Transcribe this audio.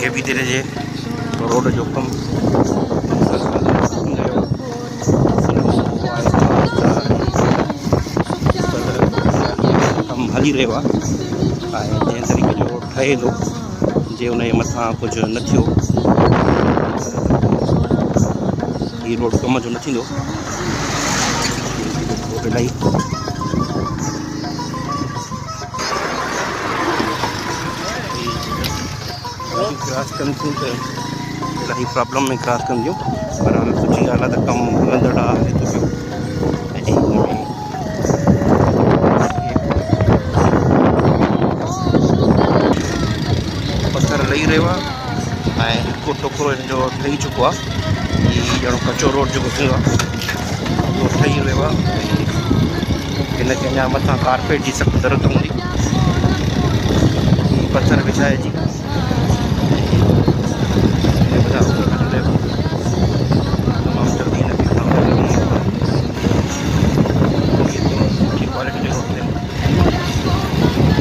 धीरे धीरे जे रोड जो कम कम हली रहियो आहे ऐं जंहिं तरीक़े जो ठहे थो जे उन जे मथां कुझु न थियो ही रोड कम जो न थींदो। रोड इलाही क्रॉस कनि थियूं त इलाही प्रॉब्लम में क्रॉस कंदियूं, पर हाणे सुठी ॻाल्हि आहे त कमु हलंदड़ आहे थो पियो ऐं पथर लही रहियो आहे ऐं हिकु टुकड़ो हिन जो ठही चुको आहे। हीअ ॼणो कचो रोड जेको थींदो आहे उहो ठही रहियो आहे ऐं हिनखे अञा मथां कारपेट जी सख़्तु ज़रूरत हूंदी। पथर विछाइजी